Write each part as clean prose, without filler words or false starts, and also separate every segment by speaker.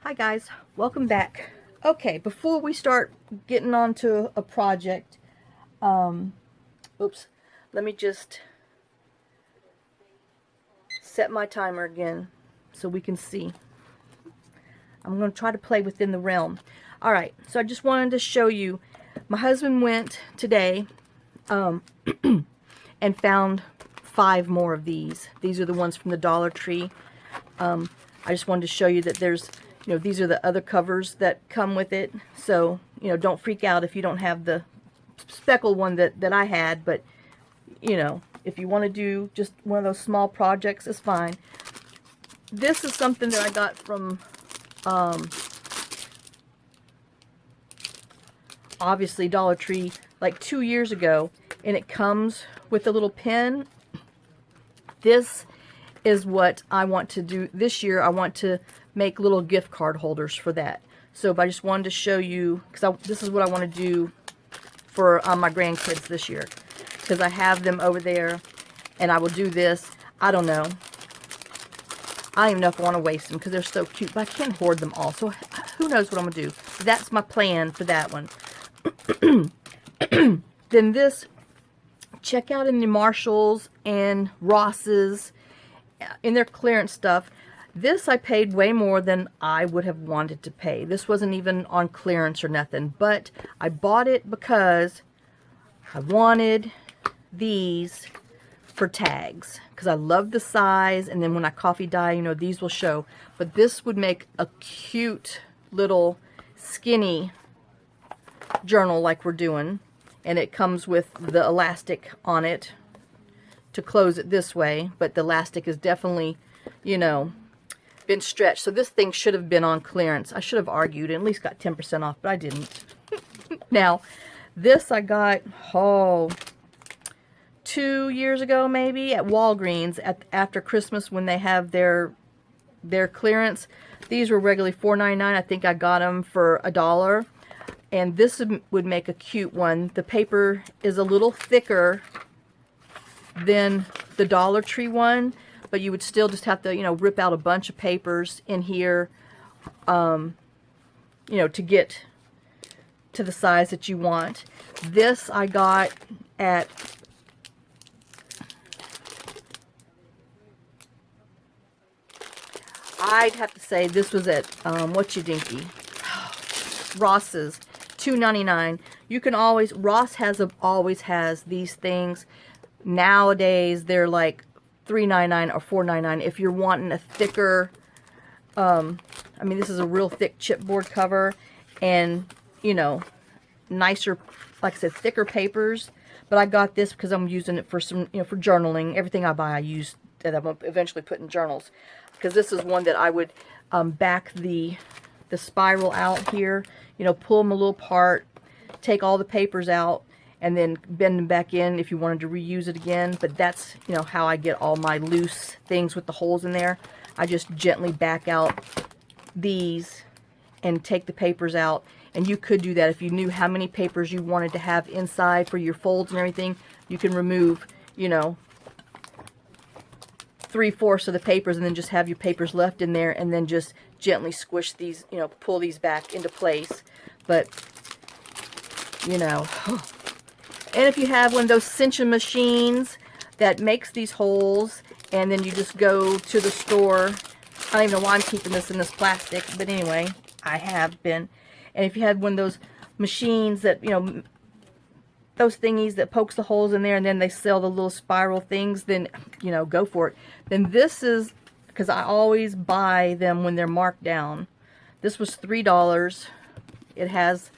Speaker 1: Hi guys, welcome back. Okay, before we start getting on to a project, oops, let me just set my timer again so we can see. I'm going to try to play within the realm. Alright, so I just wanted to show you, my husband went today and found 5 more of these. These are the ones from the Dollar Tree. I just wanted to show you that there's, these are the other covers that come with it. So, don't freak out if you don't have the speckled one that I had. But, if you want to do just one of those small projects, it's fine. This is something that I got from, obviously, Dollar Tree like 2 years ago. And it comes with a little pen. This is what I want to do this year. I want to make little gift card holders for that. So I just wanted to show you, because this is what I want to do for my grandkids this year, because I have them over there and I will do this. I don't know, I don't even know if I want to waste them because they're so cute, but I can't hoard them all, so who knows what I'm gonna do. That's my plan for that one. Then this, check out in the Marshalls and Ross's in their clearance stuff. This I paid way more than I would have wanted to pay. This wasn't even on clearance or nothing, but I bought it because I wanted these for tags, because I love the size, and then when I coffee dye, these will show. But this would make a cute little skinny journal like we're doing, and it comes with the elastic on it to close it this way, but the elastic is definitely, been stretched. So this thing should have been on clearance. I should have argued and at least got 10% off, but I didn't. Now, this I got, 2 years ago maybe, at Walgreens after Christmas when they have their clearance. These were regularly $4.99. I think I got them for $1. And this would make a cute one. The paper is a little thicker than the Dollar Tree one, but you would still just have to, rip out a bunch of papers in here, to get to the size that you want. This I got at I'd have to say this was at Whatcha-Dinky, Ross's, $2.99. You can always, Ross always has these things. Nowadays they're like $3.99 or $4.99 if you're wanting a thicker, I mean, this is a real thick chipboard cover, and nicer, like I said, thicker papers. But I got this because I'm using it for some, for journaling. Everything I buy I use that I'm eventually put in journals, because this is one that I would back the spiral out here, pull them a little apart, take all the papers out, and then bend them back in if you wanted to reuse it again. But that's, how I get all my loose things with the holes in there. I just gently back out these and take the papers out. And you could do that if you knew how many papers you wanted to have inside for your folds and everything. You can remove, 3/4 of the papers and then just have your papers left in there, and then just gently squish these, pull these back into place. But, and if you have one of those cinching machines that makes these holes, and then you just go to the store, I don't even know why I'm keeping this in this plastic, but anyway, I have been. And if you had one of those machines that, those thingies that pokes the holes in there, and then they sell the little spiral things, then, go for it. Then this is, because I always buy them when they're marked down. This was $3. It has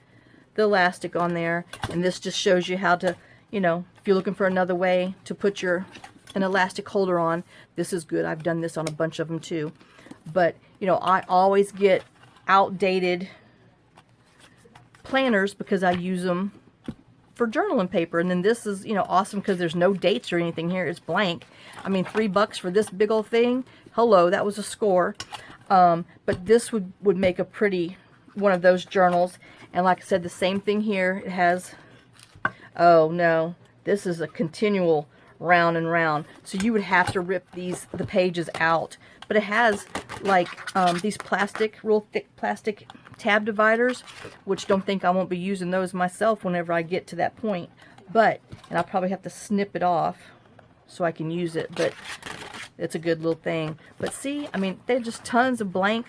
Speaker 1: the elastic on there, and this just shows you how to, if you're looking for another way to put an elastic holder on, this is good. I've done this on a bunch of them too. But, I always get outdated planners because I use them for journaling paper. And then this is, awesome because there's no dates or anything here. It's blank. I mean, $3 for this big old thing. Hello, that was a score. But this would make a pretty one of those journals. And like I said, the same thing here. It has, oh no, this is a continual round and round. So you would have to rip the pages out but it has like these plastic, real thick plastic tab dividers, which don't think I won't be using those myself whenever I get to that point. But, and I'll probably have to snip it off so I can use it, but it's a good little thing. But see, I mean, they're just tons of blank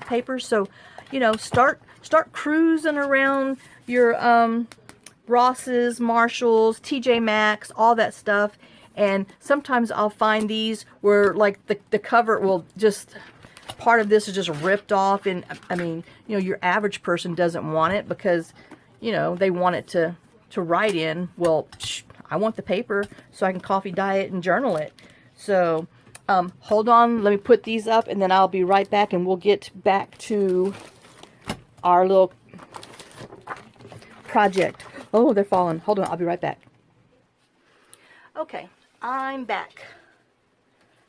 Speaker 1: papers. So, you know, start cruising around your Ross's, Marshalls, TJ Maxx, all that stuff. And sometimes I'll find these where like the cover will just, part of this is just ripped off. And I mean, you know, your average person doesn't want it because, you know, they want it to write in. Well, I want the paper so I can coffee diet and journal it. So hold on, let me put these up and then I'll be right back and we'll get back to our little project. Oh, they're falling. Hold on, I'll be right back. Okay, I'm back.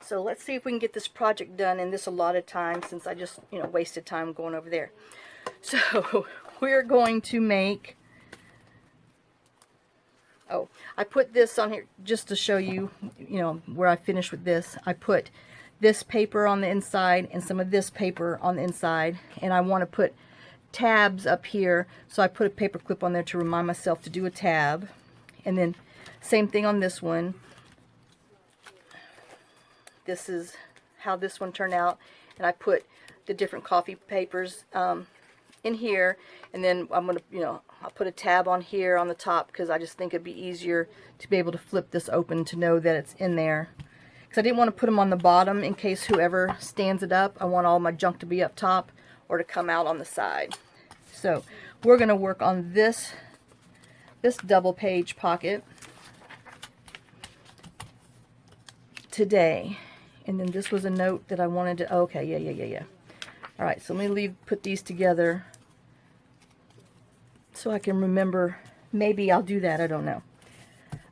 Speaker 1: So let's see if we can get this project done in this allotted time, since I just, you know, wasted time going over there. So we're going to make, oh, I put this on here just to show you, you know, where I finished with this. I put this paper on the inside and some of this paper on the inside, and I want to put tabs up here, so I put a paper clip on there to remind myself to do a tab. And then same thing on this one. This is how this one turned out, and I put the different coffee papers in here, and then I'm gonna, you know, I'll put a tab on here on the top because I just think it'd be easier to be able to flip this open to know that it's in there. Because I didn't want to put them on the bottom in case whoever stands it up. I want all my junk to be up top or to come out on the side. So we're going to work on this double page pocket today. And then this was a note that I wanted to, okay, yeah. All right, so let me put these together so I can remember. Maybe I'll do that, I don't know.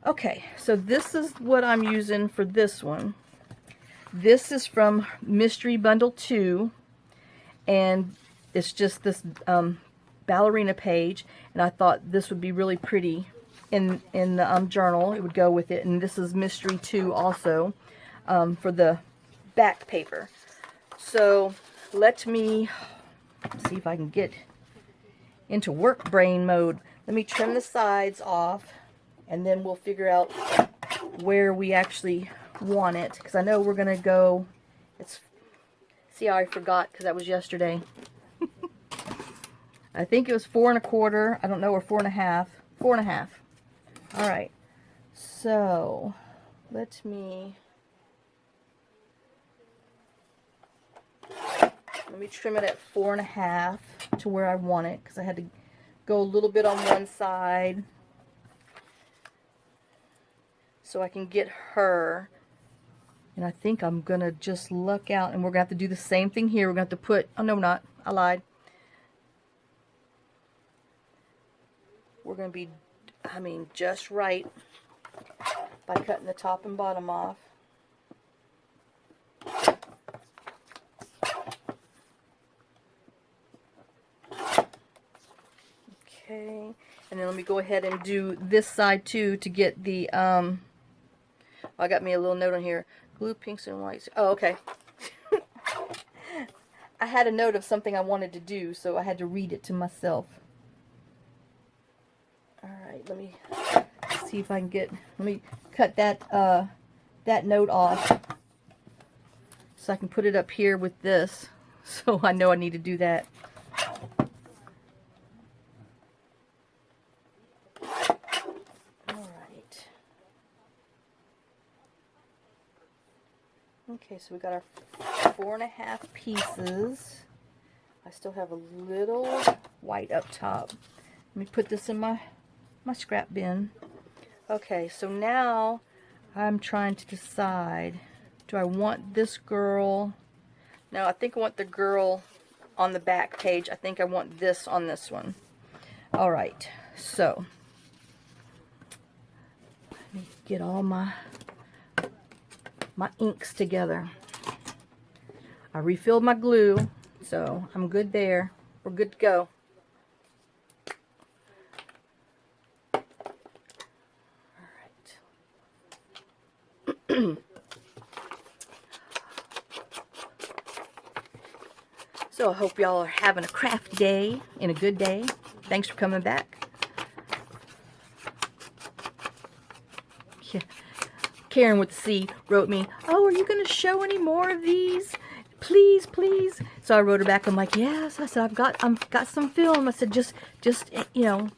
Speaker 1: Okay, so this is what I'm using for this one. This is from Mystery Bundle 2, and it's just this ballerina page, and I thought this would be really pretty in the journal. It would go with it. And this is Mystery 2 also for the back paper. So let me see if I can get into work brain mode. Let me trim the sides off, and then we'll figure out where we actually want it, because I know we're going to go, see how I forgot because that was yesterday. I think it was 4 1/4, I don't know, or 4 1/2. 4 1/2. Alright, so let me trim it at 4 1/2 to where I want it, because I had to go a little bit on one side so I can get her. And I think I'm going to just luck out, and we're going to have to do the same thing here. We're going to have to put, oh no, not, I lied. We're going to be, I mean, just right by cutting the top and bottom off. Okay, and then let me go ahead and do this side too to get the, I got me a little note on here. Blue, pinks, and whites. Oh, okay. I had a note of something I wanted to do, so I had to read it to myself. Alright, let me see if I can get, let me cut that that note off so I can put it up here with this, so I know I need to do that. Alright. Okay, so we got our 4 1/2 pieces. I still have a little white up top. Let me put this in my scrap bin. Okay, so now I'm trying to decide, do I want this girl? No, I think I want the girl on the back page. I think I want this on this one. Alright, so let me get all my inks together. I refilled my glue, so I'm good there. We're good to go. So I hope y'all are having a crafty day and a good day. Thanks for coming back. Yeah. Karen with the C wrote me, "Oh, are you going to show any more of these? Please, please." So I wrote her back. I'm like, "Yes." I said, I've got some film." I said, just you know,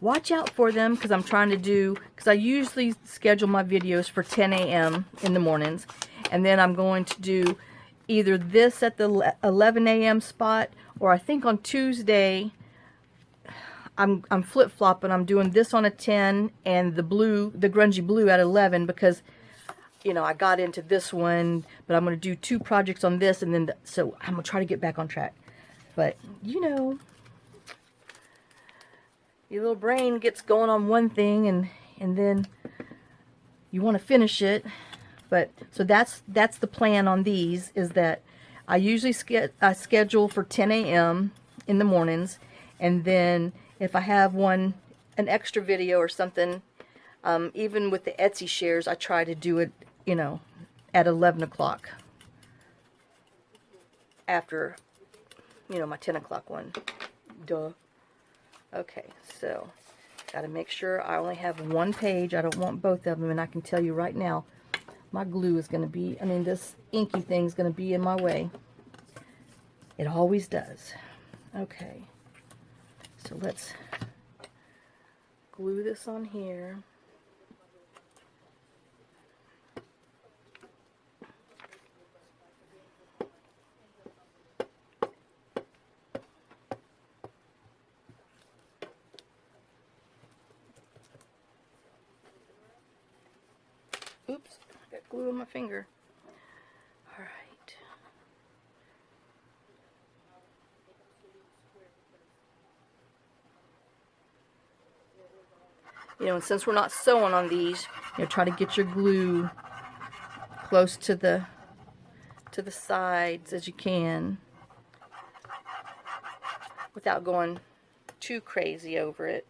Speaker 1: watch out for them, because I'm trying to do, because I usually schedule my videos for 10 a.m. in the mornings, and then I'm going to do either this at the 11 a.m. spot, or I think on Tuesday I'm flip-flopping. I'm doing this on a 10 and the grungy blue at 11, because you know, I got into this one, but I'm going to do 2 projects on this, and then so I'm going to try to get back on track. But you know, your little brain gets going on one thing, and then you want to finish it. But so that's the plan on these, is that I usually schedule for 10 a.m. in the mornings, and then if I have an extra video or something, even with the Etsy shares, I try to do it, you know, at 11 o'clock after, you know, my 10 o'clock one. Duh. Okay, so got to make sure I only have one page. I don't want both of them, and I can tell you right now, my glue is going to be, I mean, this inky thing is going to be in my way. It always does. Okay, so let's glue this on here. Oops, I got glue on my finger. All right. You know, and since we're not sewing on these, you know, try to get your glue close to the sides as you can, without going too crazy over it.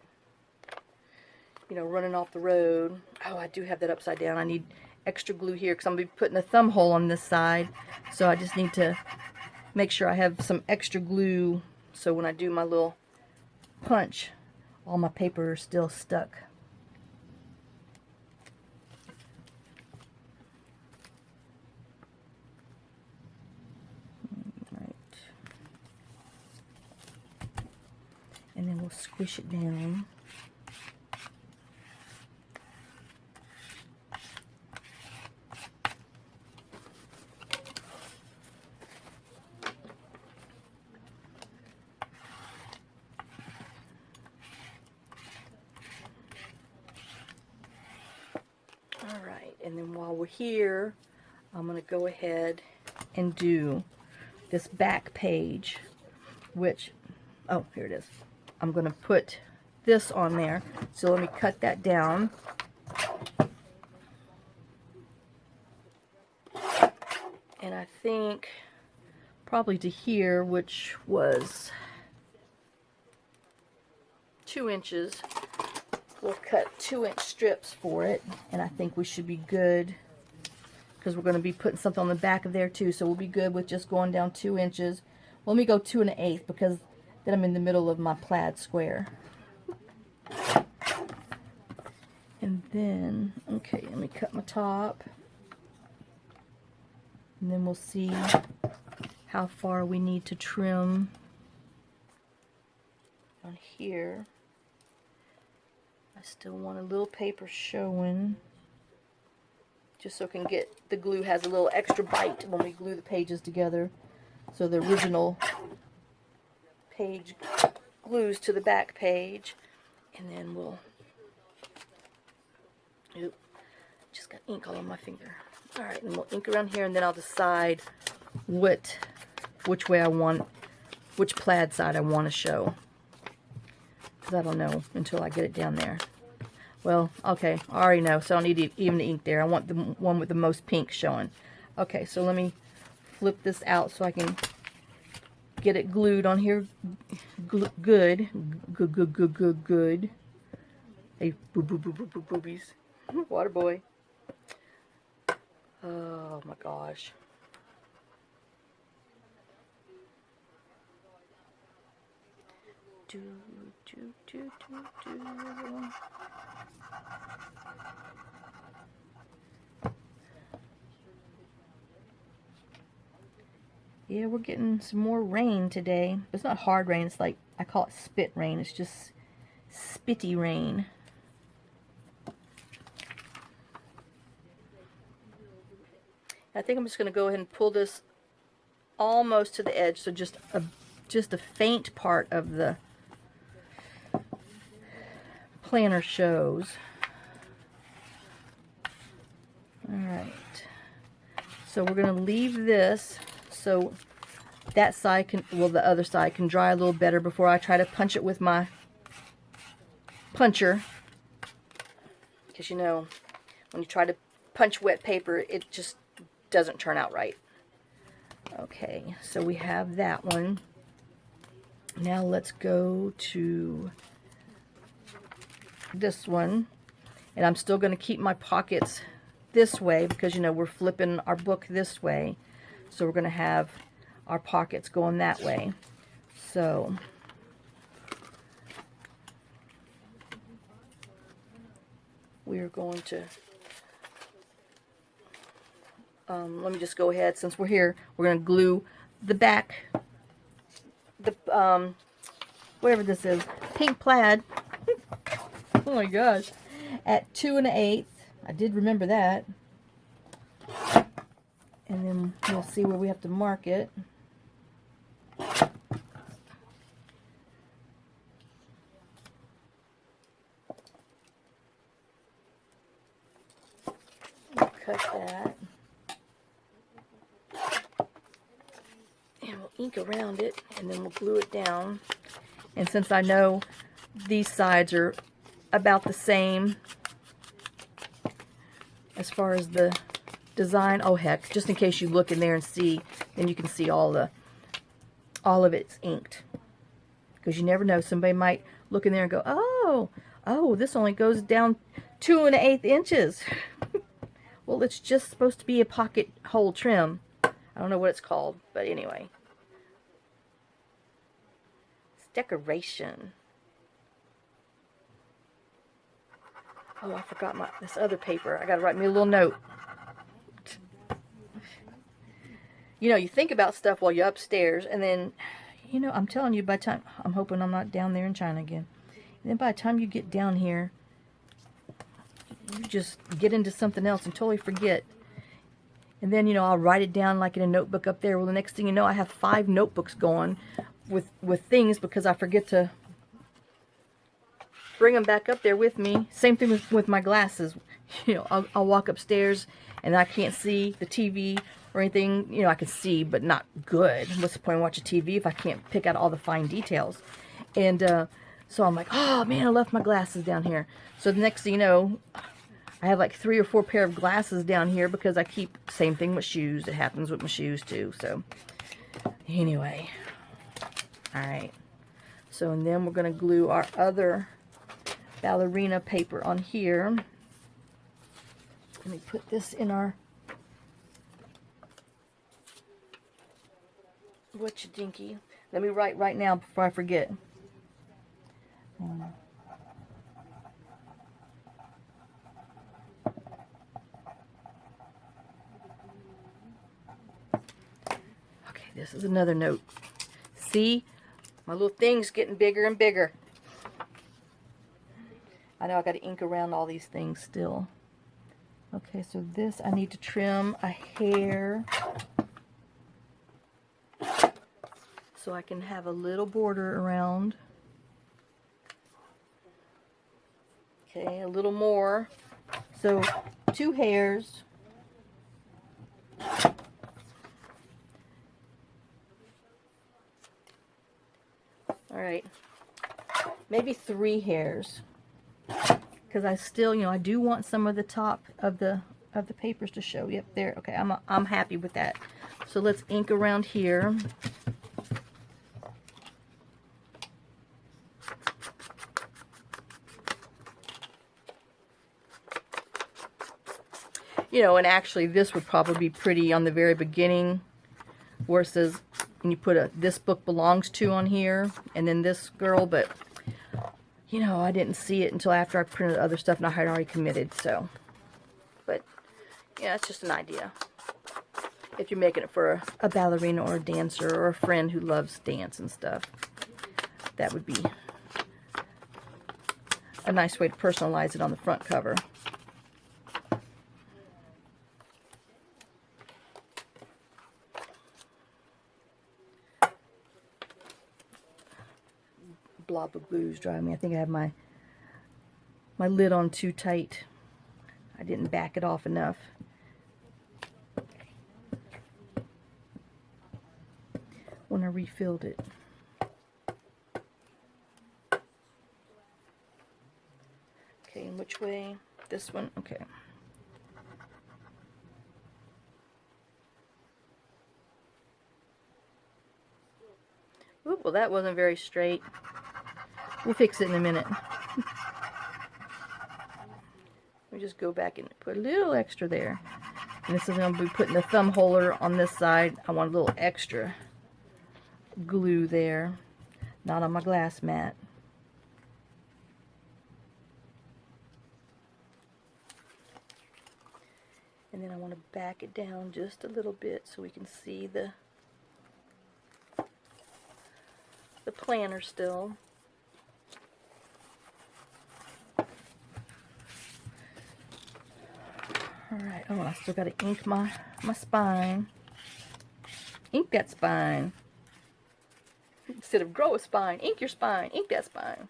Speaker 1: You know, running off the road. Oh, I do have that upside down. I need extra glue here, because I'm going to be putting a thumb hole on this side. So I just need to make sure I have some extra glue, so when I do my little punch, all my paper is still stuck. Right. And then we'll squish it down. Alright, and then while we're here, I'm going to go ahead and do this back page, which, oh, here it is. I'm going to put this on there, so let me cut that down. And I think probably to here, which was 2 inches. We'll cut 2-inch strips for it, and I think we should be good, because we're going to be putting something on the back of there too, so we'll be good with just going down 2 inches. Let me go 2 1/8, because then I'm in the middle of my plaid square. And then, okay, let me cut my top, and then we'll see how far we need to trim on here. I still want a little paper showing, just so I can get, the glue has a little extra bite when we glue the pages together, so the original page glues to the back page. And then we'll, oop, just got ink all on my finger. Alright, and we'll ink around here, and then I'll decide which way I want, which plaid side I want to show, because I don't know until I get it down there. Well, okay, I already know, so I don't need even the ink there. I want the one with the most pink showing. Okay, so let me flip this out so I can get it glued on here good. Hey, boobies. Water boy. Oh my gosh. Do, do, do, do, do. Yeah, we're getting some more rain today. It's not hard rain. It's like, I call it spit rain. It's just spitty rain. I think I'm just going to go ahead and pull this almost to the edge, so just a faint part of the planner shows. Alright, so we're going to leave this so that side can, well, the other side can dry a little better before I try to punch it with my puncher, because you know, when you try to punch wet paper, it just doesn't turn out right. Okay, so we have that one. Now let's go to this one, and I'm still going to keep my pockets this way because, you know, we're flipping our book this way, so we're going to have our pockets going that way. So we're going to let me just go ahead, since we're here, we're going to glue the back, the whatever this is, pink plaid. Oh my gosh, at 2 1/8. I did remember that. And then we'll see where we have to mark it. We'll cut that. And we'll ink around it, and then we'll glue it down. And since I know these sides are about the same as far as the design, oh heck, just in case you look in there and see, then you can see all of it's inked. Because you never know, somebody might look in there and go, oh, this only goes down 2 1/8 inches. Well, it's just supposed to be a pocket hole trim. I don't know what it's called, but anyway. It's decoration. Oh, I forgot this other paper. I gotta write me a little note. You know, you think about stuff while you're upstairs, and then, you know, I'm telling you, by the time, I'm hoping I'm not down there in China again. And then by the time you get down here, you just get into something else and totally forget. And then, you know, I'll write it down like in a notebook up there. Well, the next thing you know, I have 5 notebooks going with things because I forget to bring them back up there with me. Same thing with my glasses. You know, I'll walk upstairs and I can't see the TV or anything. You know, I can see, but not good. What's the point of watching TV if I can't pick out all the fine details? And so I'm like, oh man, I left my glasses down here. So the next thing you know, I have like 3 or 4 pair of glasses down here because I keep, same thing with shoes. It happens with my shoes too. So anyway, all right. So, and then we're going to glue our other ballerina paper on here. Let me put this in our whatcha-dinky. Let me write right now before I forget. Okay, this is another note. See, my little thing's getting bigger and bigger. I know I got to ink around all these things still. Okay, so this I need to trim a hair so I can have a little border around. Okay, a little more. So 2 hairs. All right, maybe 3 hairs. Because I still, you know, I do want some of the top of the papers to show. Yep, there. Okay, I'm happy with that. So let's ink around here. You know, and actually this would probably be pretty on the very beginning, where it says, and you put a "This Book Belongs To" on here, and then this girl, but you know, I didn't see it until after I printed other stuff and I had already committed, so. But, yeah, it's just an idea. If you're making it for a ballerina or a dancer or a friend who loves dance and stuff, that would be a nice way to personalize it on the front cover. Blob of glue is driving me. I think I have my lid on too tight. I didn't back it off enough. When I refilled it. Okay, and which way? This one? Okay. Oop, well, that wasn't very straight. We'll fix it in a minute. Let me just go back and put a little extra there. And this is going to be putting the thumb holder on this side. I want a little extra glue there, not on my glass mat. And then I want to back it down just a little bit so we can see the planner still. Alright, oh, I still got to ink my spine. Ink that spine. Instead of grow a spine, ink your spine. Ink that spine.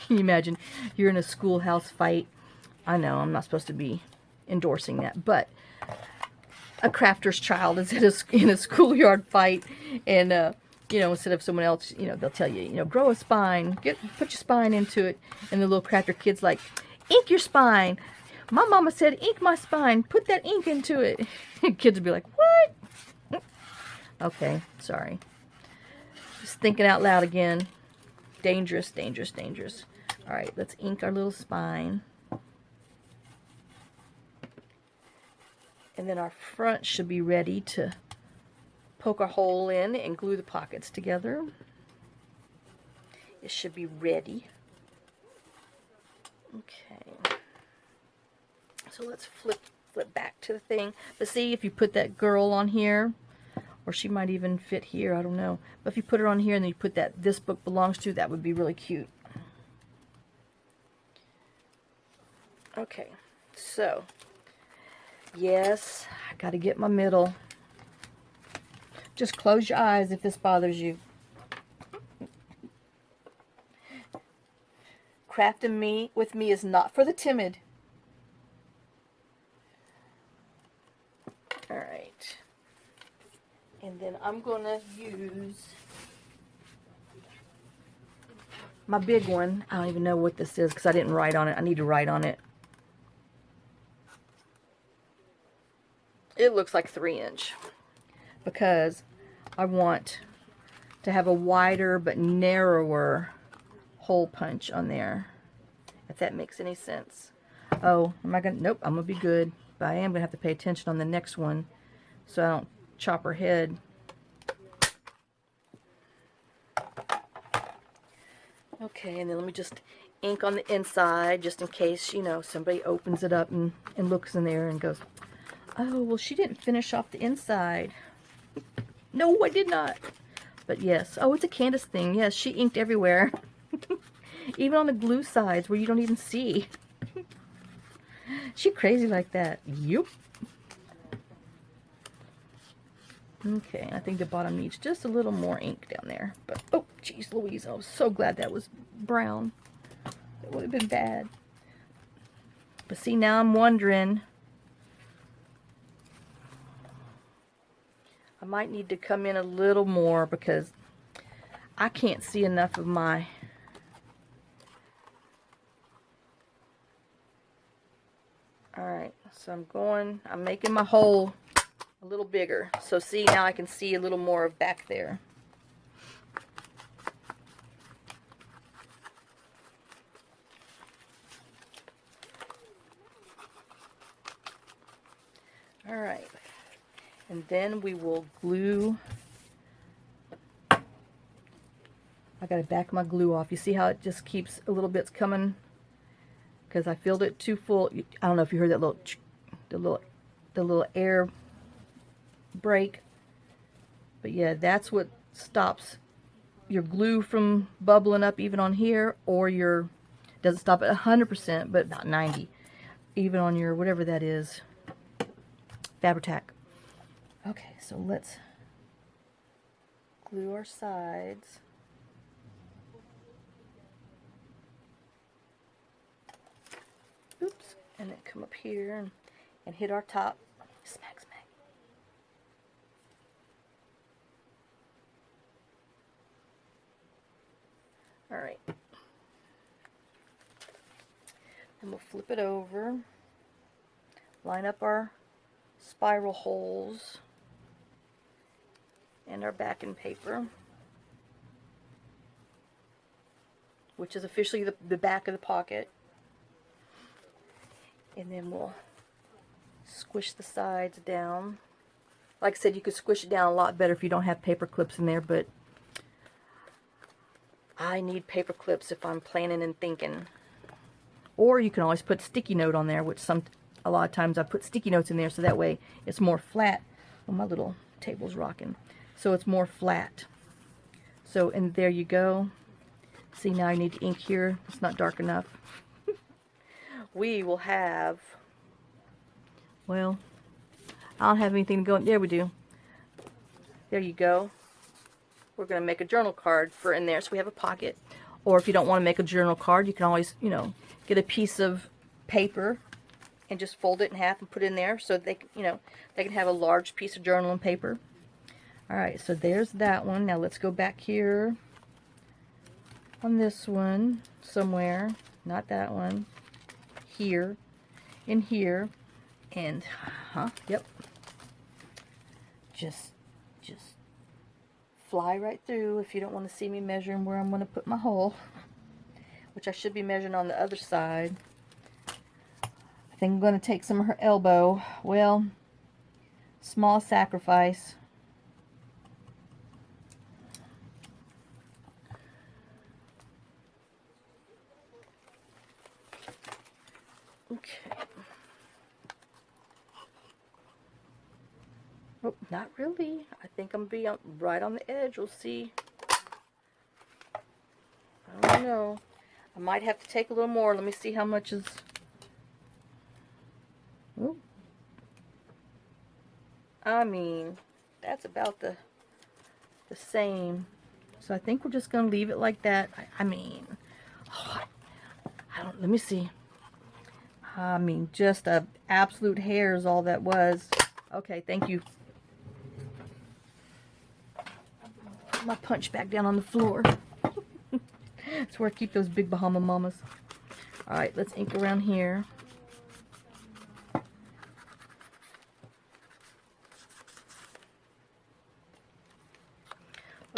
Speaker 1: Can you imagine you're in a schoolhouse fight? I know, I'm not supposed to be endorsing that, but a crafter's child is in a schoolyard fight, and you know, instead of someone else, you know, they'll tell you, you know, grow a spine, put your spine into it, and the little crafter kid's like, ink your spine. My mama said, ink my spine. Put that ink into it. Kids would be like, what? Okay, sorry. Just thinking out loud again. Dangerous, dangerous, dangerous. All right, let's ink our little spine. And then our front should be ready to poke a hole in and glue the pockets together. It should be ready. Okay. So let's flip back to the thing. But see, if you put that girl on here, or she might even fit here, I don't know. But if you put her on here and then you put that "This Book Belongs To," that would be really cute. Okay, so yes, I got to get my middle. Just close your eyes if this bothers you. Crafting with me is not for the timid. Alright. And then I'm going to use my big one. I don't even know what this is because I didn't write on it. I need to write on it. It looks like 3" because I want to have a wider but narrower hole punch on there, if that makes any sense. Oh, am I gonna? Nope, I'm gonna be good, but I am gonna have to pay attention on the next one so I don't chop her head. Okay, and then let me just ink on the inside just in case, you know, somebody opens it up and looks in there and goes, oh, well, she didn't finish off the inside. No, I did not. But yes, oh, it's a Candace thing. Yes, she inked everywhere. Even on the glue sides where you don't even see. She crazy like that. Yup. Okay, I think the bottom needs just a little more ink down there. But, oh, geez Louise, I was so glad that was brown. It would have been bad. But see, now I'm wondering, I might need to come in a little more because I can't see enough of my alright, so I'm making my hole a little bigger. So see, now I can see a little more of back there. Alright, And then we will glue. I got to back my glue off. You see how it just keeps a little bits coming? Because I filled it too full. I don't know if you heard that little, the little air break. But yeah, that's what stops your glue from bubbling up even on here, or your, doesn't stop at 100%, but about 90, even on your whatever that is, Fabri-Tac. Okay, so let's glue our sides. Oops, and then come up here and hit our top. Smack, smack. All right. And we'll flip it over. Line up our spiral holes and our backing paper, which is officially the back of the pocket. And then we'll squish the sides down. Like I said, you could squish it down a lot better if you don't have paper clips in there, but I need paper clips if I'm planning and thinking. Or you can always put sticky note on there, which a lot of times I put sticky notes in there so that way it's more flat. Oh, my little table's rocking. So it's more flat. So, and there you go. See, now I need to ink here. It's not dark enough. We will have, well, I don't have anything to go in. There we do. There you go. We're going to make a journal card for in there so we have a pocket. Or if you don't want to make a journal card, you can always, you know, get a piece of paper and just fold it in half and put it in there so they, you know, they can have a large piece of journaling paper. All right, so there's that one. Now let's go back here on this one somewhere. Not that one. Here, in here, and yep, just fly right through if you don't want to see me measuring where I'm going to put my hole, which I should be measuring on the other side. I think I'm going to take some of her elbow. Well, small sacrifice. Okay. Oh, not really. I think I'm going to be right on the edge. We'll see. I don't know. I might have to take a little more. Let me see how much is... Ooh. I mean, that's about the same. So I think we're just going to leave it like that. I mean, oh, I don't... Let me see. I mean, just a absolute hair is all that was. Okay, thank you. Put my punch back down on the floor. That's where I keep those big Bahama Mamas. Alright, let's ink around here.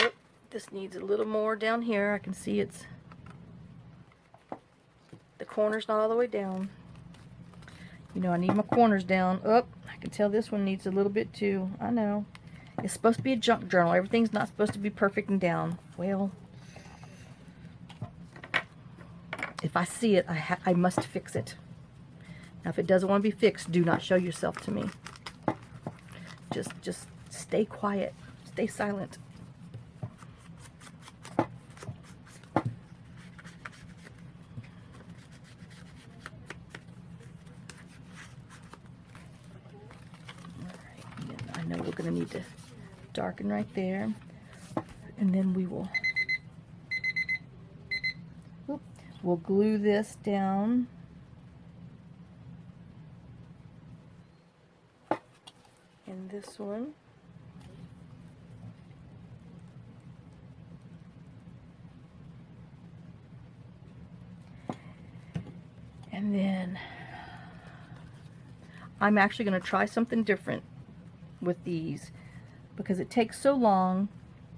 Speaker 1: Oh, this needs a little more down here. I can see it's... The corner's not all the way down. You know, I need my corners down. Oh, I can tell this one needs a little bit too. I know. It's supposed to be a junk journal. Everything's not supposed to be perfect and down. Well, if I see it, I must fix it. Now, if it doesn't want to be fixed, do not show yourself to me. Just stay quiet. Stay silent. I know we're going to need to darken right there, and then we'll glue this down. And this one. And then I'm actually going to try something different with these because it takes so long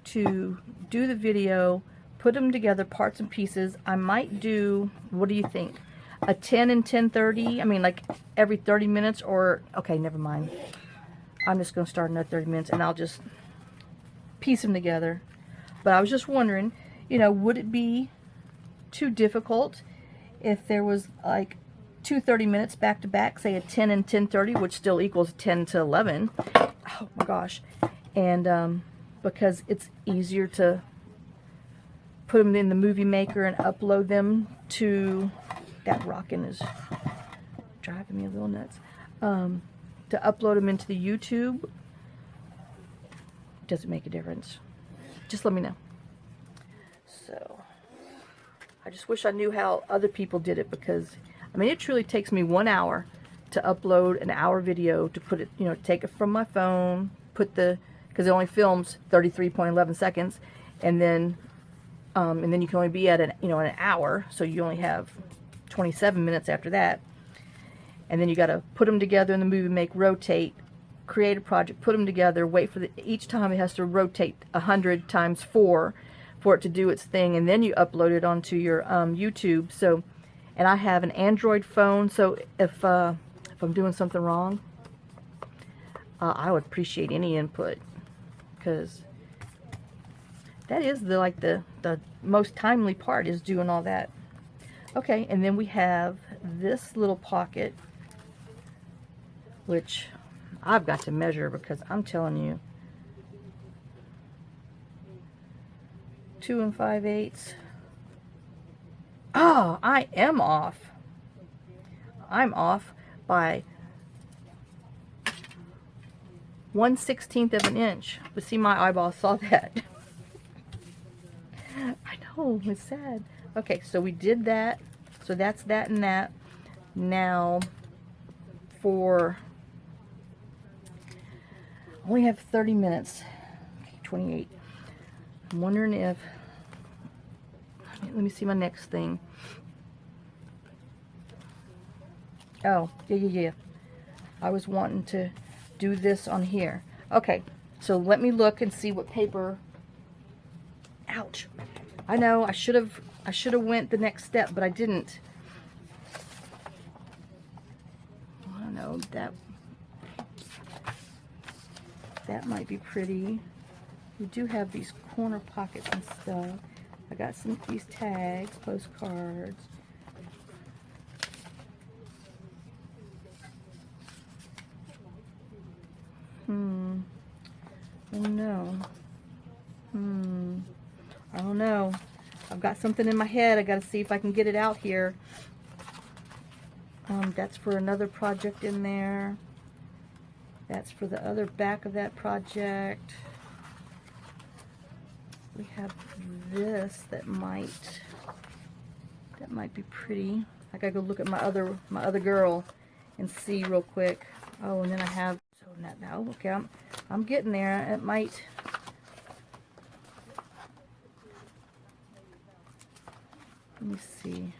Speaker 1: to do the video, put them together parts and pieces. I might do, what do you think, a 10 and 10:30? I mean, like every 30 minutes, or okay, never mind. I'm just going to start another 30 minutes and I'll just piece them together. But I was just wondering, you know, would it be too difficult if there was like 2 30 minutes back to back, say a 10 and 10:30, which still equals 10 to 11. Oh my gosh. And because it's easier to put them in the movie maker and upload them to, that rockin' is driving me a little nuts, to upload them into the YouTube. Does it make a difference? Just let me know. So I just wish I knew how other people did it, because I mean, it truly takes me 1 hour to upload an hour video, to put it, you know, take it from my phone, put the, because it only films 33.11 seconds, and then you can only be at an, you know, an hour, so you only have 27 minutes after that. And then you got to put them together in the movie, make, rotate, create a project, put them together, wait for the, each time it has to rotate 100 times 4 for it to do its thing, and then you upload it onto your YouTube. So, and I have an Android phone, so if I'm doing something wrong, I would appreciate any input, because that is the most timely part, is doing all that. Okay, and then we have this little pocket, which I've got to measure, because I'm telling you, 2 5/8. Oh, I am off. I'm off by 1/16 of an inch. But see, my eyeball saw that. I know, it's sad. Okay, so we did that. So that's that and that. Now, for, I only have 30 minutes. Okay, 28. I'm wondering if, let me see my next thing. Oh, yeah. I was wanting to do this on here. Okay, so let me look and see what paper. Ouch. I know, I should have went the next step, but I didn't. I don't know, that might be pretty. We do have these corner pockets and stuff. I got some of these tags, postcards. Oh no. I don't know. I've got something in my head. I gotta see if I can get it out here. That's for another project in there. That's for the other back of that project. We have this that might be pretty. I gotta go look at my other girl and see real quick. Oh, and then I have, so now okay, I'm getting there. It might. Let me see.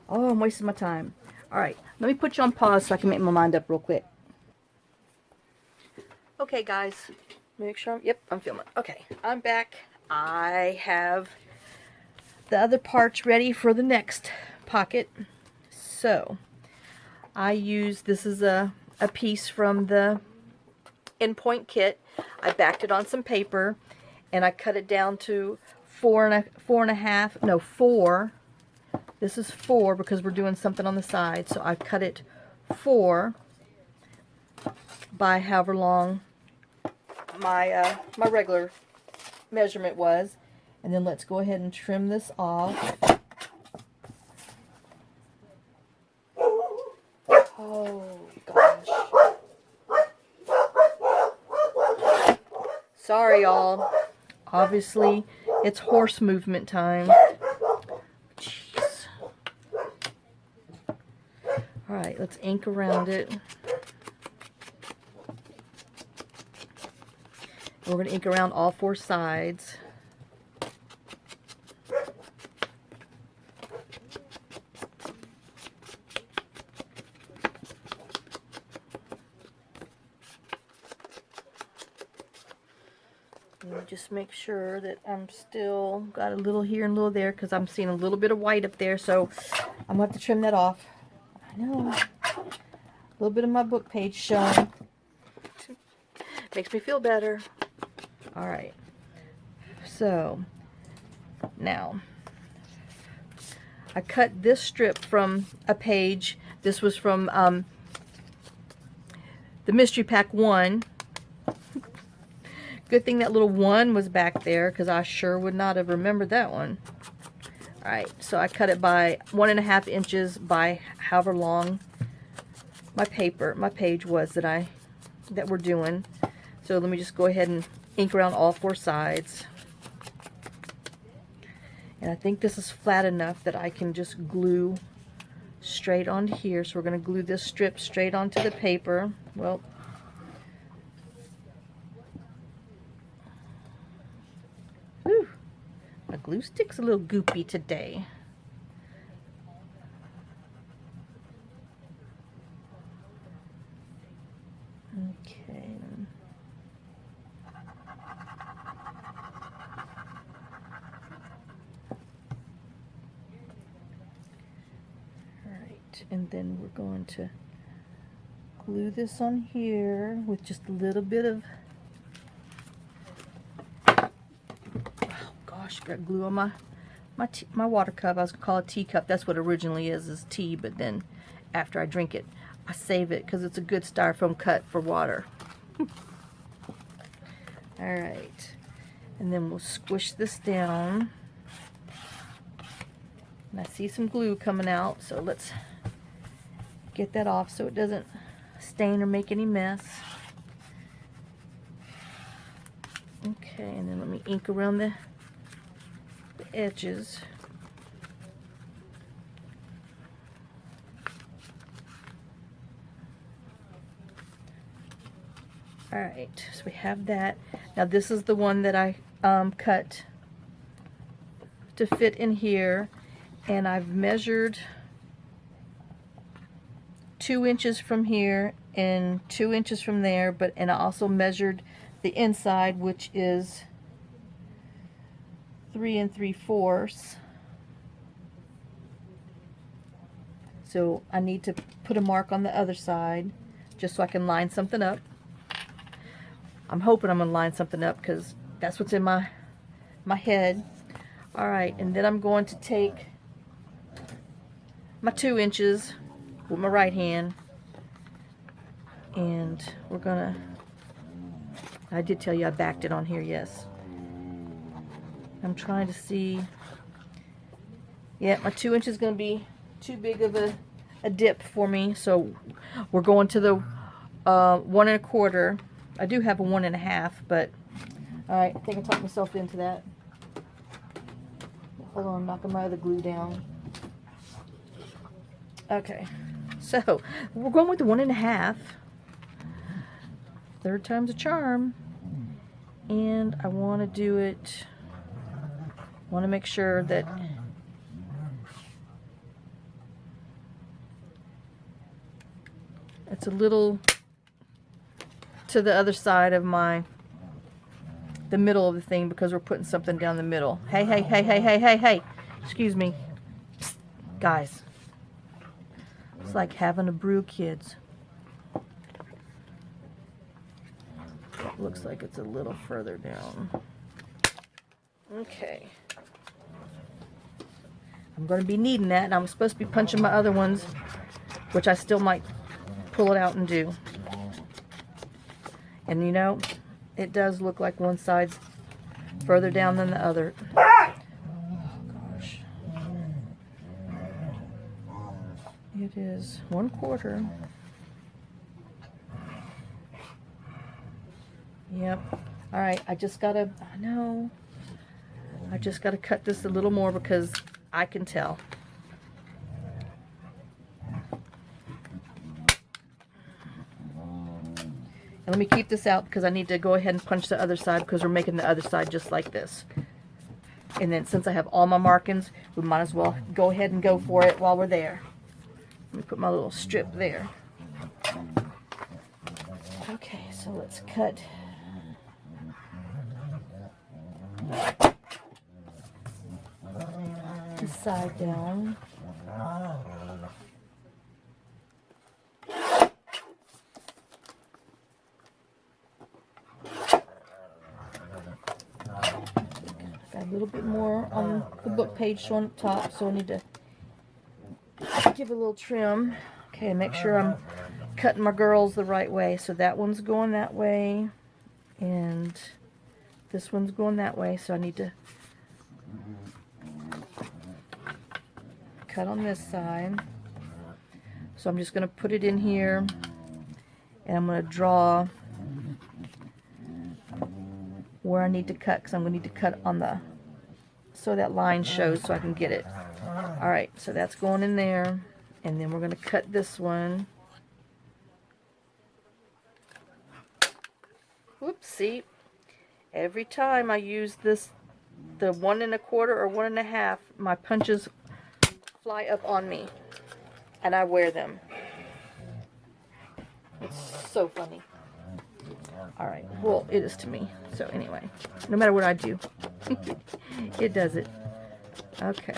Speaker 1: Oh, I'm wasting my time. All right, let me put you on pause so I can make my mind up real quick. Okay, guys, make sure. Yep, I'm filming. Okay, I'm back. I have the other parts ready for the next pocket. So I use, this is a piece from the Pointe kit. I backed it on some paper and I cut it down to 4 and a half. No, 4. This is 4 because we're doing something on the side. So I cut it 4 by however long my my regular measurement was. And then let's go ahead and trim this off. Oh gosh. Sorry y'all. Obviously it's horse movement time. Jeez. Alright, let's ink around it. We're going to ink around all 4 sides. And just make sure that I'm still got a little here and a little there, because I'm seeing a little bit of white up there, so I'm going to have to trim that off. I know. little bit of my book page showing. Makes me feel better. All right. So, now, I cut this strip from a page. This was from the Mystery Pack 1. Good thing that little 1 was back there, because I sure would not have remembered that one. Alright, so I cut it by 1.5 inches by however long my page was that we're doing. So let me just go ahead and ink around all 4 sides. And I think this is flat enough that I can just glue straight onto here. So we're going to glue this strip straight onto the paper. Well, whew, my glue stick's a little goopy today. Okay. Alright, and then we're going to glue this on here with just a little bit of, oh gosh, got glue on my water cup. I was going to call it a teacup. That's what it originally is tea, but then after I drink it, I save it because it's a good styrofoam cut for water. Alright, and then we'll squish this down. And I see some glue coming out, so let's get that off so it doesn't stain or make any mess. Okay, and then let me ink around the edges. Alright, so we have that. Now this is the one that I cut to fit in here, and I've measured 2 inches from here and 2 inches from there, and I also measured the inside, which is 3 3/4. So I need to put a mark on the other side just so I can line something up. I'm hoping I'm going to line something up because that's what's in my head. Alright, and then I'm going to take my 2 inches with my right hand, and we're going to, I did tell you I backed it on here, yes. I'm trying to see, yeah, my 2 inches is going to be too big of a dip for me, so we're going to the 1 1/4. I do have a 1 1/2, but alright, I think I talked myself into that. Hold on, I'm knocking my other glue down. Okay, so we're going with the 1 1/2. Third time's a charm. And I want to do it, want to make sure that it's a little to the other side of the middle of the thing, because we're putting something down the middle. Hey, hey, hey, hey, hey, hey, hey. Excuse me. Psst, guys. It's like having a brew, kids. It looks like it's a little further down. Okay. I'm going to be needing that, and I'm supposed to be punching my other ones, which I still might pull it out and do. And you know, it does look like one side's further down than the other. Oh gosh. It is 1/4. Yep. Alright, I just gotta cut this a little more because I can tell. And let me keep this out because I need to go ahead and punch the other side, because we're making the other side just like this. And then since I have all my markings, we might as well go ahead and go for it while we're there. Let me put my little strip there. Okay, so let's cut. This side down. a little bit more on the book page on top, so I need to give a little trim. Okay, make sure I'm cutting my girls the right way. So that one's going that way, and this one's going that way, so I need to cut on this side. So I'm just going to put it in here, and I'm going to draw where I need to cut, because I'm going to need to cut on the, so that line shows so I can get it. Alright, so that's going in there, and then we're going to cut this one. Whoops, see, every time I use this, the 1 1/4 or 1 1/2, my punches fly up on me, and I wear them. It's so funny. Alright, well, it is to me. So anyway, no matter what I do, it does it. Okay.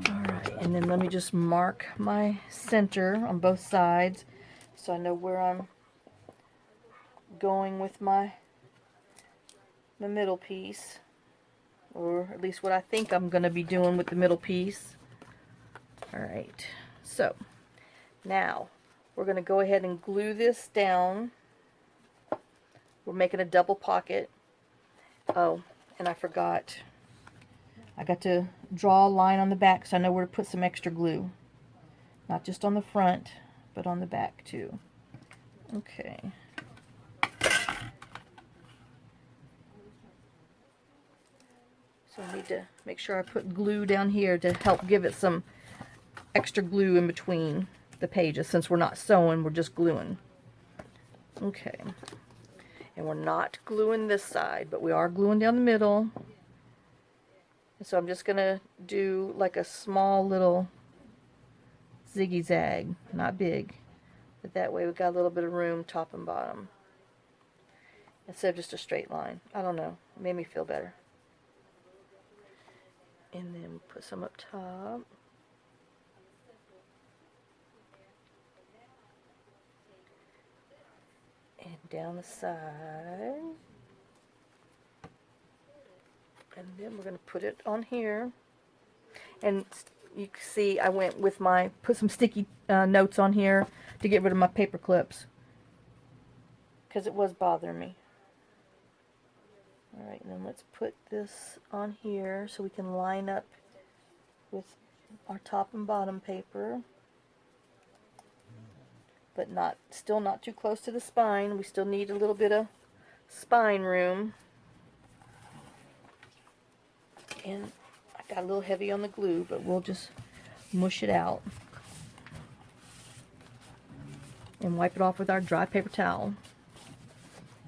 Speaker 1: Alright, and then let me just mark my center on both sides so I know where I'm going with my middle piece, or at least what I think I'm going to be doing with the middle piece. Alright, so now we're going to go ahead and glue this down. We're making a double pocket. Oh, and I forgot. I got to draw a line on the back so I know where to put some extra glue. Not just on the front, but on the back too. Okay. So I need to make sure I put glue down here to help give it some extra glue in between the pages. Since we're not sewing, we're just gluing. Okay. And we're not gluing this side, but we are gluing down the middle. And so I'm just going to do like a small little ziggy zag. Not big, but that way we got a little bit of room top and bottom. Instead of just a straight line. I don't know. It made me feel better. And then put some up top. And down the side. And then we're going to put it on here. And you can see I went with my, put some sticky notes on here to get rid of my paper clips, because it was bothering me. Alright, and then let's put this on here so we can line up with our top and bottom paper. But still not too close to the spine. We still need a little bit of spine room. And I got a little heavy on the glue, but we'll just mush it out. And wipe it off with our dry paper towel.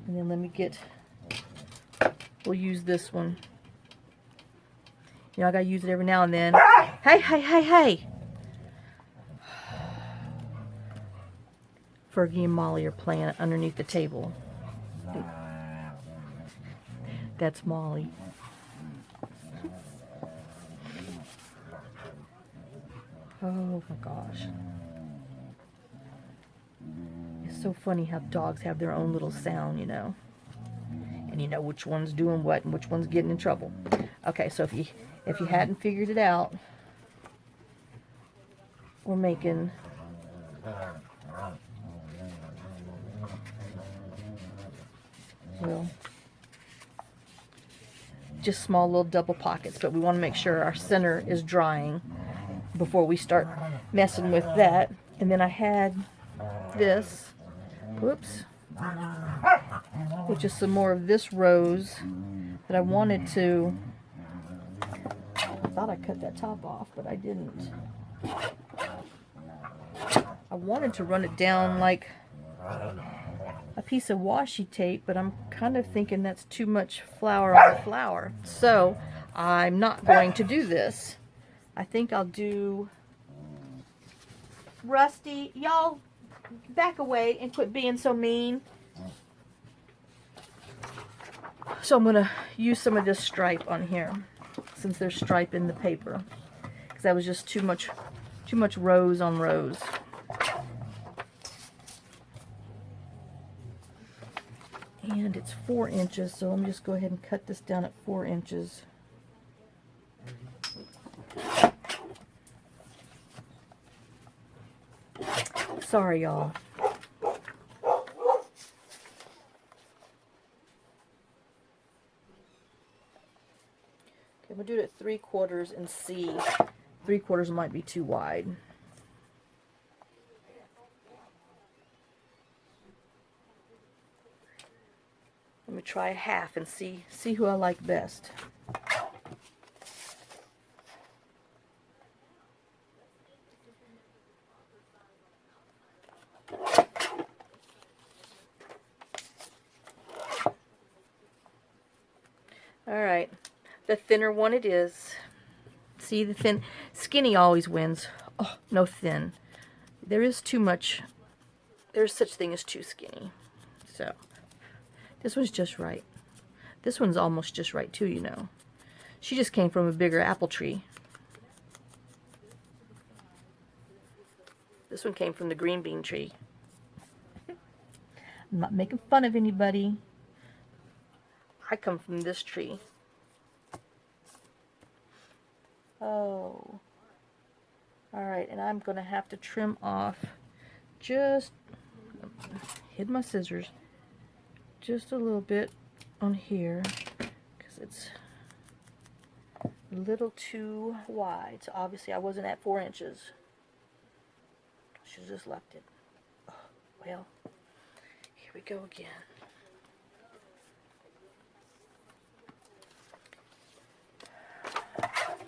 Speaker 1: And then let me get... We'll use this one. You know, I gotta use it every now and then. Hey, hey, hey, hey! Fergie and Molly are playing underneath the table. That's Molly. Oh my gosh. It's so funny how dogs have their own little sound, you know. And you know which one's doing what and which one's getting in trouble. Okay, so if you hadn't figured it out, we're making just small little double pockets, but we want to make sure our center is drying before we start messing with that. And then I had this, whoops, which is some more of this rose that I wanted to, I thought I cut that top off, but I didn't. I wanted to run it down like a piece of washi tape, but I'm kind of thinking that's too much flour on the flower. So I'm not going to do this. I think I'll do... Rusty, y'all back away and quit being so mean. So I'm going to use some of this stripe on here, since there's stripe in the paper, because that was just too much Too much rows on rows. And it's 4 inches, so let me just go ahead and cut this down at 4 inches. Sorry, y'all. Okay, I'm going to do it at 3/4 and see. 3/4 might be too wide. Let me try a half and see who I like best. Alright, the thinner one it is. See, the thin, skinny always wins. Oh, no thin. There is too much, there's such thing as too skinny. So, this one's just right. This one's almost just right too, you know. She just came from a bigger apple tree. This one came from the green bean tree. I'm not making fun of anybody. I come from this tree. Oh. Alright, and I'm going to have to trim off just, hid my scissors, just a little bit on here, because it's a little too wide. So obviously I wasn't at 4 inches. Should have just left it. Oh, well, here we go again.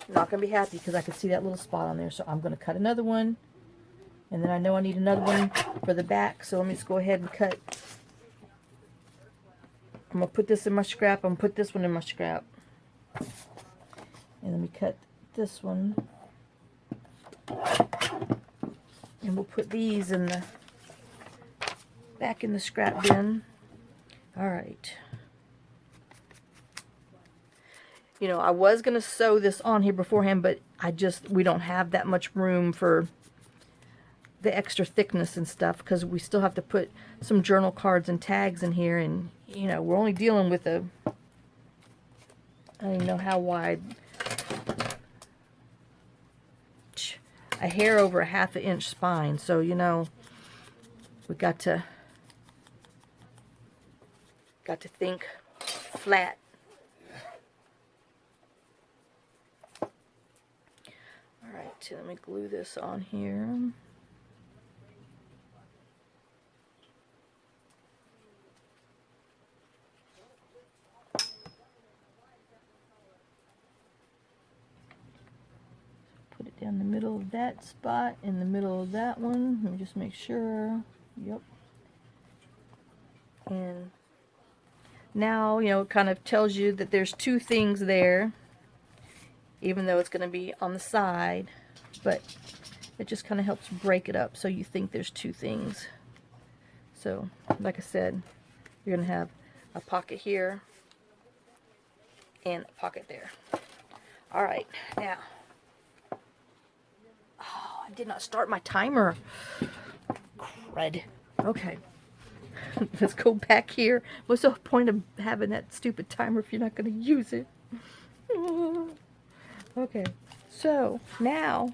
Speaker 1: I'm not going to be happy because I can see that little spot on there, so I'm going to cut another one. And then I know I need another one for the back, so let me just go ahead and cut. I'm going to put this in my scrap. I'm going to put this one in my scrap. And let me cut this one. And we'll put these in the back in the scrap bin. Alright. You know, I was going to sew this on here beforehand, but we don't have that much room for the extra thickness and stuff, because we still have to put some journal cards and tags in here, and, you know, we're only dealing with I don't even know how wide, a hair over a ½ inch spine, so, you know, we got to think flat. So let me glue this on here. Put it down the middle of that spot, in the middle of that one. Let me just make sure. Yep. And now, you know, it kind of tells you that there's 2 things there, even though it's going to be on the side. But it just kind of helps break it up so you think there's 2 things. So, like I said, you're going to have a pocket here and a pocket there. Alright, now. Oh, I did not start my timer. Crud. Okay. Let's go back here. What's the point of having that stupid timer if you're not going to use it? Okay, so now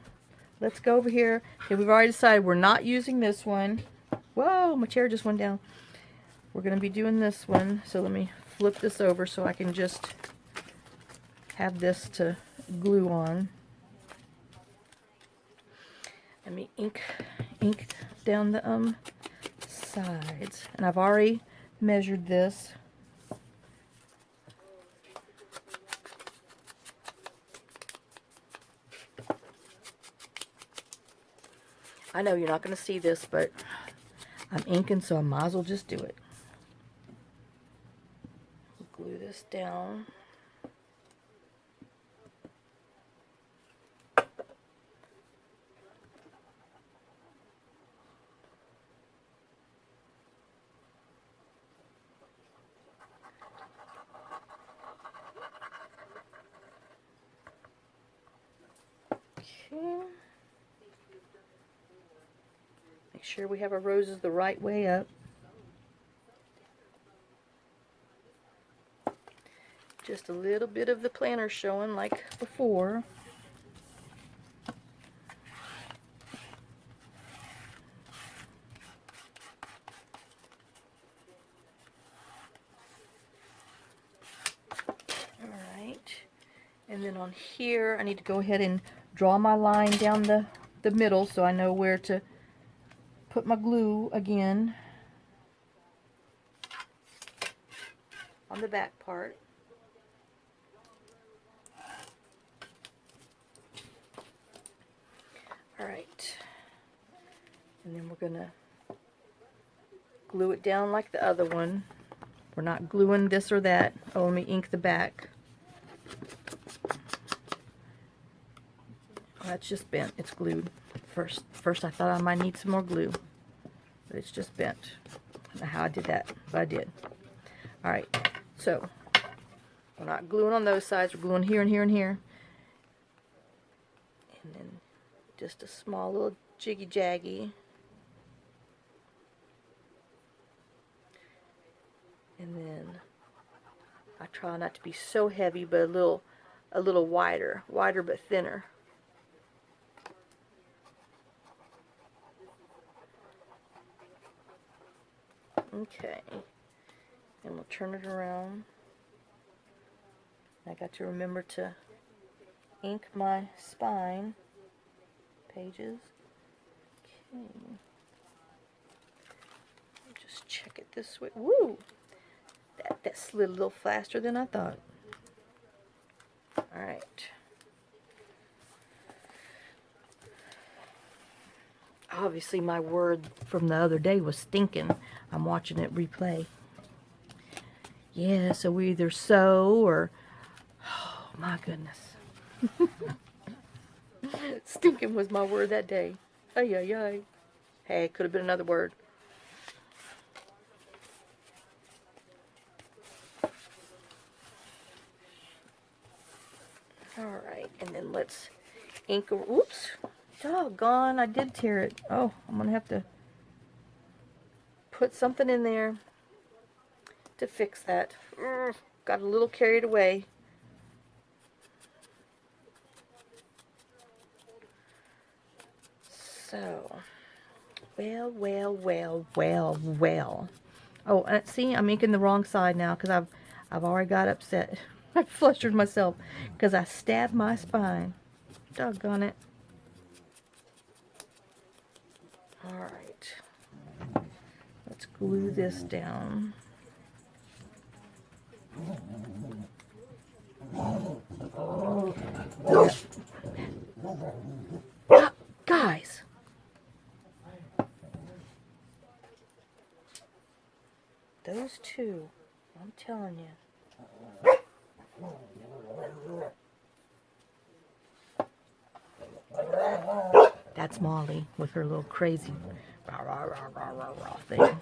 Speaker 1: let's go over here. Okay, we've already decided we're not using this one. Whoa, my chair just went down. We're going to be doing this one. So let me flip this over so I can just have this to glue on. Let me ink down the sides. And I've already measured this. I know you're not going to see this, but I'm inking, so I might as well just do it. Glue this down. Okay. Make sure we have our roses the right way up. Just a little bit of the planter showing like before. Alright, and then on here I need to go ahead and draw my line down the middle so I know where to put my glue again on the back part. Alright, and then we're going to glue it down like the other one. We're not gluing this or that. Oh, let me ink the back. That's just bent. It's glued. First I thought I might need some more glue, but it's just bent. I don't know how I did that, but I did. Alright, so we're not gluing on those sides. We're gluing here and here and here. And then just a small little jiggy-jaggy. And then I try not to be so heavy, but a little wider but thinner. Okay, and we'll turn it around. I got to remember to ink my spine pages. Okay, just check it this way. Woo! That slid a little faster than I thought. Alright. Obviously my word from the other day was stinking. I'm watching it replay. Yeah, so we either sew or... Oh my goodness. Stinking was my word that day. Ay, ay, ay. Hey, could have been another word. Alright, and then let's ink... Oops! Doggone, I did tear it. Oh, I'm going to have to put something in there to fix that. Got a little carried away. So, well. Oh, see, I'm inking the wrong side now because I've already got upset. I flustered myself because I stabbed my spine. Doggone it. Alright, let's glue this down. Guys! Those two, I'm telling you. That's Molly with her little crazy rah, rah, rah, rah, rah, rah thing.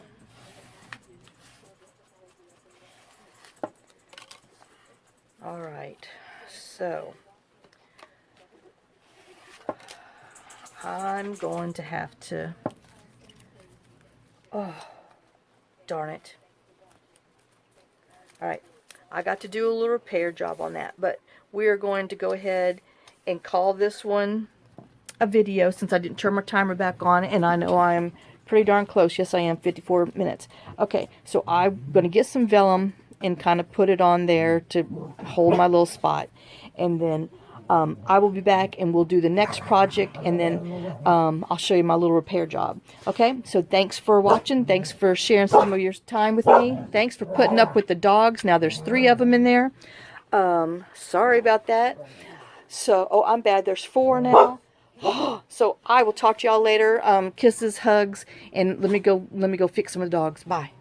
Speaker 1: Alright, so I'm going to have to, oh, darn it. Alright, I got to do a little repair job on that, but we are going to go ahead and call this one a video since I didn't turn my timer back on, and I know I am pretty darn close. Yes, I am, 54 minutes. Okay, so I'm going to get some vellum and kind of put it on there to hold my little spot, and then I will be back and we'll do the next project, and then I'll show you my little repair job. Okay, so thanks for watching. Thanks for sharing some of your time with me. Thanks for putting up with the dogs. Now there's 3 of them in there. Sorry about that. So, oh, I'm bad. There's 4 now. So I will talk to y'all later. Kisses, hugs, and let me go fix some of the dogs. Bye.